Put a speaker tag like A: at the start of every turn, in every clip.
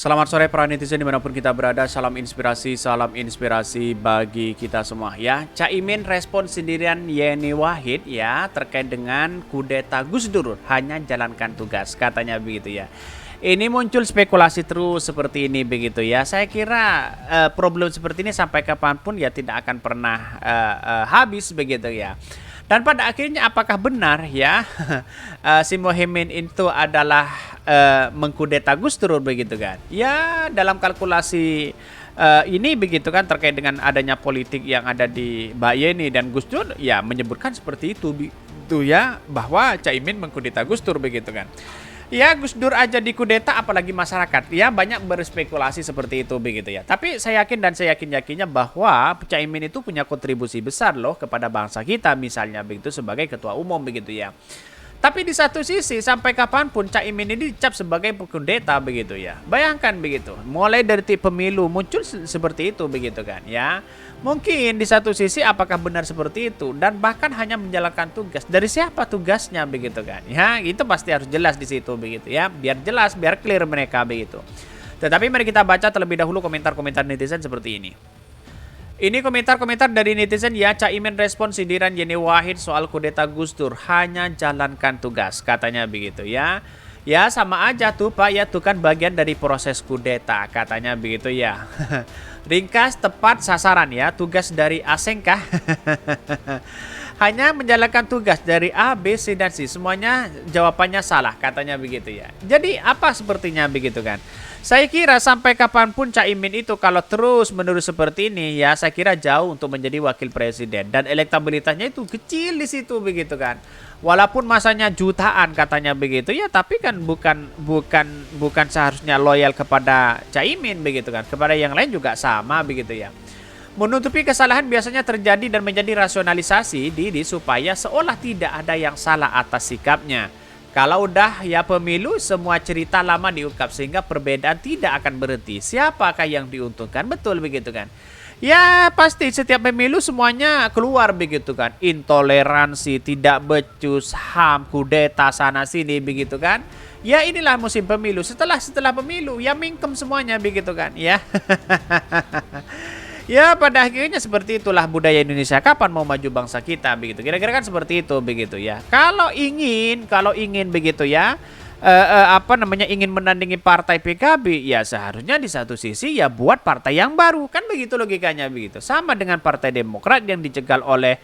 A: Selamat sore para netizen dimanapun kita berada, salam inspirasi bagi kita semua ya. Caimin respon sendirian Yeni Wahid ya terkait dengan kudeta Gus Dur, hanya jalankan tugas katanya begitu ya. Ini muncul spekulasi terus seperti ini begitu ya. Saya kira problem seperti ini sampai kapanpun ya tidak akan pernah habis begitu ya. Dan pada akhirnya apakah benar ya si Mohaimin itu adalah mengkudeta Gus Dur begitu kan? Ya dalam kalkulasi ini begitu kan terkait dengan adanya politik yang ada di Mbak Yeni dan Gus Dur ya menyebutkan seperti itu ya bahwa Caimin mengkudeta Gus Dur begitu kan? Ya Gus Dur aja dikudeta apalagi masyarakat. Ya banyak berspekulasi seperti itu begitu ya. Tapi saya yakin dan saya yakinnya bahwa Caimin itu punya kontribusi besar loh kepada bangsa kita misalnya begitu sebagai ketua umum begitu ya. Tapi di satu sisi sampai kapanpun Caimin ini dicap sebagai pekudeta begitu ya. Bayangkan begitu. Mulai dari pemilu muncul seperti itu begitu kan ya. Mungkin di satu sisi apakah benar seperti itu dan bahkan hanya menjalankan tugas. Dari siapa tugasnya begitu kan? Ya, itu pasti harus jelas di situ begitu ya. Biar jelas, biar clear mereka begitu. Tetapi mari kita baca terlebih dahulu komentar-komentar netizen seperti ini. Ini komentar-komentar dari netizen ya. Caimin respon sindiran Yeni Wahid soal kudeta Gus Dur, hanya jalankan tugas katanya begitu ya. Ya sama aja tuh Pak ya, tuh kan bagian dari proses kudeta katanya begitu ya. Ringkas, tepat, sasaran ya. Tugas dari Asengkah hanya menjalankan tugas dari A, B, C, dan C. Semuanya jawabannya salah katanya begitu ya. Jadi apa sepertinya begitu kan? Saya kira sampai kapanpun Caimin itu kalau terus menerus seperti ini ya saya kira jauh untuk menjadi wakil presiden dan elektabilitasnya itu kecil di situ begitu kan. Walaupun masanya jutaan katanya begitu ya tapi kan bukan seharusnya loyal kepada Caimin begitu kan. Kepada yang lain juga sama begitu ya. Menutupi kesalahan biasanya terjadi dan menjadi rasionalisasi diri supaya seolah tidak ada yang salah atas sikapnya. Kalau udah ya pemilu semua cerita lama diungkap sehingga perbedaan tidak akan berhenti. Siapakah yang diuntungkan? Betul begitu kan? Ya pasti setiap pemilu semuanya keluar begitu kan. Intoleransi, tidak becus, HAM, kudeta sana sini begitu kan. Ya inilah musim pemilu. Setelah pemilu ya mingkem semuanya begitu kan ya. Ya pada akhirnya seperti itulah budaya Indonesia. Kapan mau maju bangsa kita begitu. Kira-kira kan seperti itu begitu ya. Kalau ingin begitu ya ingin menandingi partai PKB ya seharusnya di satu sisi ya buat partai yang baru. Kan begitu logikanya begitu. Sama dengan Partai Demokrat yang dicegal oleh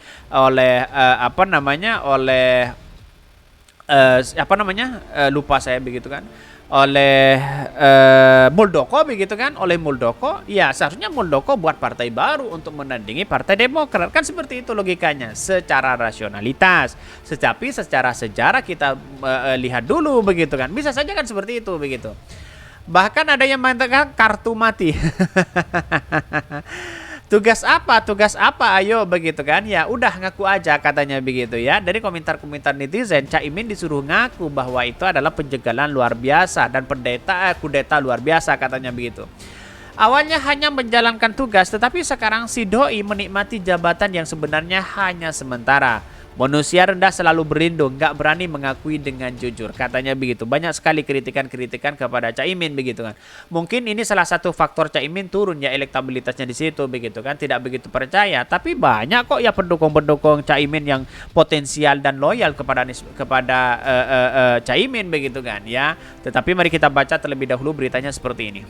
A: lupa saya begitu kan, oleh Muldoko begitu kan, oleh Muldoko ya seharusnya Muldoko buat partai baru untuk menandingi Partai Demokrat. Kan seperti itu logikanya secara rasionalitas. Tetapi secara sejarah kita lihat dulu begitu kan, bisa saja kan seperti itu begitu. Bahkan ada yang mengatakan kartu mati. Tugas apa ayo begitu kan ya udah ngaku aja katanya begitu ya. Dari komentar-komentar netizen Caimin disuruh ngaku bahwa itu adalah penjagalan luar biasa dan kudeta luar biasa katanya begitu. Awalnya hanya menjalankan tugas tetapi sekarang si doi menikmati jabatan yang sebenarnya hanya sementara. Manusia rendah selalu berlindung, gak berani mengakui dengan jujur. Katanya begitu. Banyak sekali kritikan kepada Caimin begitu kan. Mungkin ini salah satu faktor Caimin turun ya elektabilitasnya di situ begitu kan. Tidak begitu percaya. Tapi banyak kok ya pendukung-pendukung Caimin yang potensial dan loyal kepada Caimin begitu kan ya. Tetapi mari kita baca terlebih dahulu beritanya seperti ini.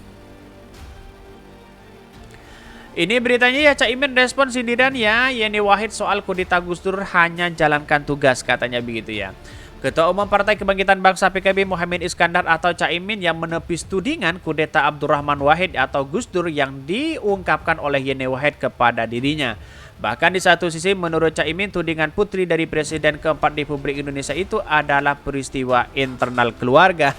A: Ini beritanya ya, Caimin respon sindiran ya Yeni Wahid soal kudeta Gus Dur, hanya jalankan tugas katanya begitu ya. Ketua Umum Partai Kebangkitan Bangsa PKB Mohaimin Iskandar atau Caimin yang menepis tudingan kudeta Abdurrahman Wahid atau Gus Dur yang diungkapkan oleh Yeni Wahid kepada dirinya. Bahkan di satu sisi menurut Caimin tudingan putri dari Presiden keempat Republik Indonesia itu adalah peristiwa internal keluarga.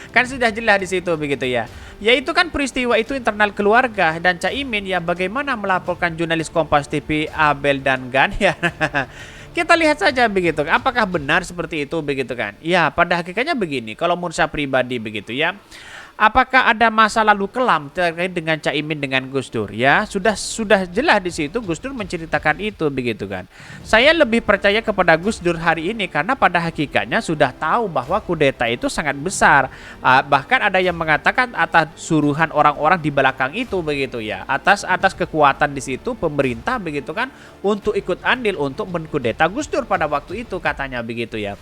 A: Kan sudah jelas di situ begitu ya. Yaitu kan peristiwa itu internal keluarga dan Caimin ya bagaimana melaporkan jurnalis Kompas TV Abel dan Gan ya. Kita lihat saja begitu. Apakah benar seperti itu begitu kan? Ya pada hakikatnya begini. Kalau menurut saya pribadi begitu ya. apakah ada masa lalu kelam terkait dengan Caimin dengan Gus Dur? Ya, sudah jelas di situ Gus Dur menceritakan itu begitu kan. Saya lebih percaya kepada Gus Dur hari ini karena pada hakikatnya sudah tahu bahwa kudeta itu sangat besar. Bahkan ada yang mengatakan atas suruhan orang-orang di belakang itu begitu ya. Atas kekuatan di situ pemerintah begitu kan untuk ikut andil untuk mengkudeta Gus Dur pada waktu itu katanya begitu ya.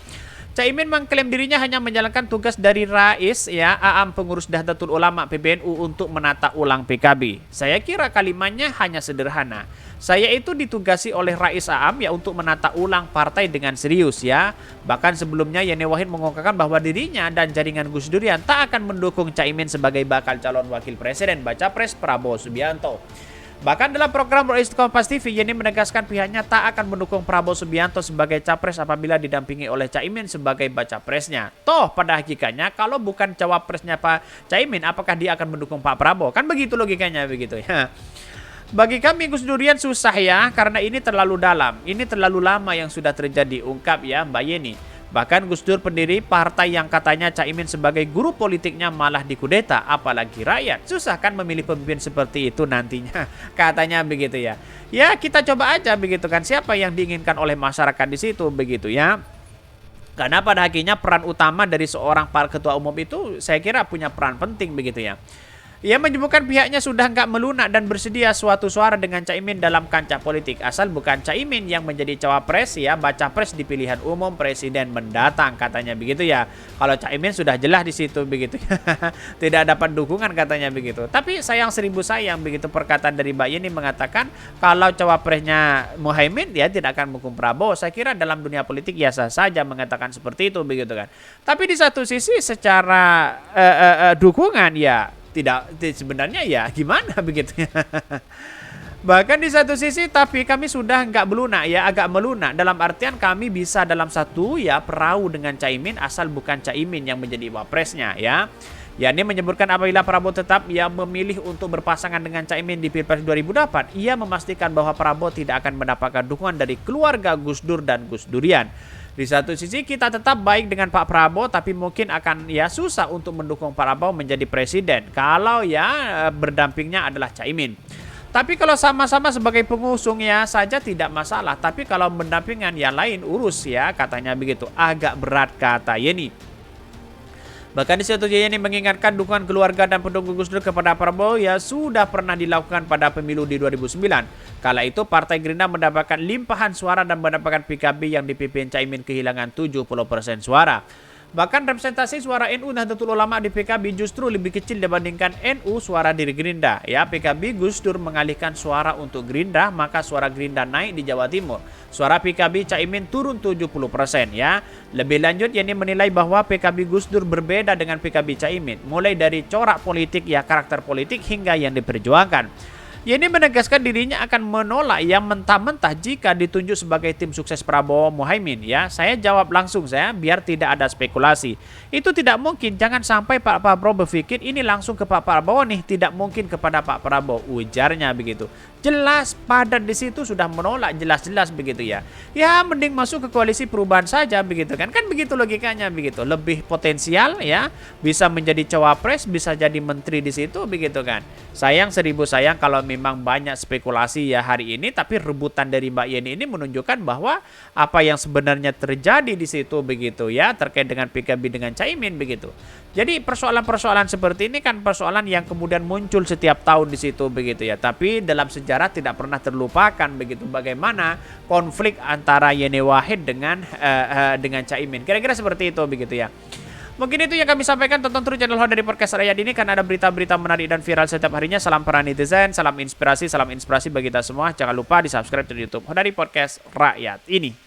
A: Caimin mengklaim dirinya hanya menjalankan tugas dari Rais ya, Aam pengurus Nahdlatul Ulama PBNU untuk menata ulang PKB. Saya kira kalimatnya hanya sederhana. Saya itu ditugasi oleh Rais Aam ya untuk menata ulang partai dengan serius ya. Bahkan sebelumnya Yeni Wahid mengungkapkan bahwa dirinya dan jaringan Gus Durian tak akan mendukung Caimin sebagai bakal calon wakil presiden baca pres Prabowo Subianto. Bahkan dalam program Rois Kompas TV, Yeni menegaskan pihaknya tak akan mendukung Prabowo Subianto sebagai capres apabila didampingi oleh Caimin sebagai baca presnya. Toh pada hakikatnya kalau bukan cawapresnya Pak Caimin, apakah dia akan mendukung Pak Prabowo? Kan begitu logikanya begitu ya. Bagi kami Gus Durian susah ya, karena ini terlalu dalam. Ini terlalu lama yang sudah terjadi, ungkap ya Mbak Yeni. Bahkan Gus Dur pendiri partai yang katanya Caimin sebagai guru politiknya malah dikudeta, apalagi rakyat. Susah kan memilih pemimpin seperti itu nantinya, katanya begitu ya. Ya kita coba aja begitu kan, siapa yang diinginkan oleh masyarakat di situ begitu ya. Karena pada akhirnya peran utama dari seorang para ketua umum itu saya kira punya peran penting begitu ya. Ia menyebutkan pihaknya sudah nggak melunak dan bersedia suatu suara dengan Caimin dalam kancah politik. Asal bukan Caimin yang menjadi cawapres ya, baca pres di pilihan umum presiden mendatang katanya begitu ya. Kalau Caimin sudah jelas di situ begitu ya. Tidak dapat dukungan katanya begitu. Tapi sayang seribu sayang begitu perkataan dari Mbak Yeni mengatakan kalau cawapresnya Muhaimin ya tidak akan mendukung Prabowo. Saya kira dalam dunia politik biasa saja mengatakan seperti itu begitu kan. Tapi di satu sisi secara dukungan ya tidak sebenarnya ya gimana begitu ya. Bahkan di satu sisi tapi kami sudah nggak melunak ya, agak melunak dalam artian kami bisa dalam satu ya perahu dengan Caimin asal bukan Caimin yang menjadi wapresnya ya. Yani menyebutkan apabila Prabowo tetap ia memilih untuk berpasangan dengan Caimin di Pilpres 2004, ia memastikan bahwa Prabowo tidak akan mendapatkan dukungan dari keluarga Gus Dur dan Gus Durian. Di satu sisi kita tetap baik dengan Pak Prabowo tapi mungkin akan ya susah untuk mendukung Pak Prabowo menjadi presiden kalau ya berdampingnya adalah Caimin. Tapi kalau sama-sama sebagai pengusung ya saja tidak masalah, tapi kalau mendampingan yang lain urus ya katanya begitu, agak berat kata Yeni. Bahkan di situ Yeni mengingatkan dukungan keluarga dan pendukung Gus Dur kepada Prabowo ya sudah pernah dilakukan pada pemilu di 2009. Kala itu Partai Gerindra mendapatkan limpahan suara dan mendapatkan PKB yang dipimpin Caimin kehilangan 70% suara. Bahkan representasi suara NU Nahdlatul Ulama di PKB justru lebih kecil dibandingkan NU suara dari Gerindra. Ya, PKB Gus Dur mengalihkan suara untuk Gerindra, maka suara Gerindra naik di Jawa Timur. Suara PKB Caimin turun 70% ya. Lebih lanjut Yeni menilai bahwa PKB Gus Dur berbeda dengan PKB Caimin, mulai dari corak politik ya karakter politik hingga yang diperjuangkan. Yeni menegaskan dirinya akan menolak yang mentah-mentah jika ditunjuk sebagai tim sukses Prabowo Muhaimin ya. Saya jawab langsung saya biar tidak ada spekulasi. Itu tidak mungkin, jangan sampai Pak Prabowo berpikir ini langsung ke Pak Prabowo nih, tidak mungkin kepada Pak Prabowo, ujarnya begitu. Jelas padat di situ sudah menolak jelas-jelas begitu ya. Ya mending masuk ke koalisi perubahan saja begitu kan. Kan begitu logikanya begitu. Lebih potensial ya, bisa menjadi cawapres, bisa jadi menteri di situ begitu kan. Sayang seribu sayang kalau memang banyak spekulasi ya hari ini, tapi rebutan dari Mbak Yeni ini menunjukkan bahwa apa yang sebenarnya terjadi di situ begitu ya terkait dengan PKB dengan Caimin begitu. Jadi persoalan-persoalan seperti ini kan persoalan yang kemudian muncul setiap tahun di situ begitu ya. Tapi dalam sejarah tidak pernah terlupakan begitu bagaimana konflik antara Yeni Wahid dengan Caimin. Kira-kira seperti itu begitu ya. Mungkin itu yang kami sampaikan. Tonton terus channel Hodari Podcast Rakyat ini karena ada berita-berita menarik dan viral setiap harinya. Salam para netizen, salam inspirasi bagi kita semua. Jangan lupa di subscribe di YouTube Hodari Podcast Rakyat ini.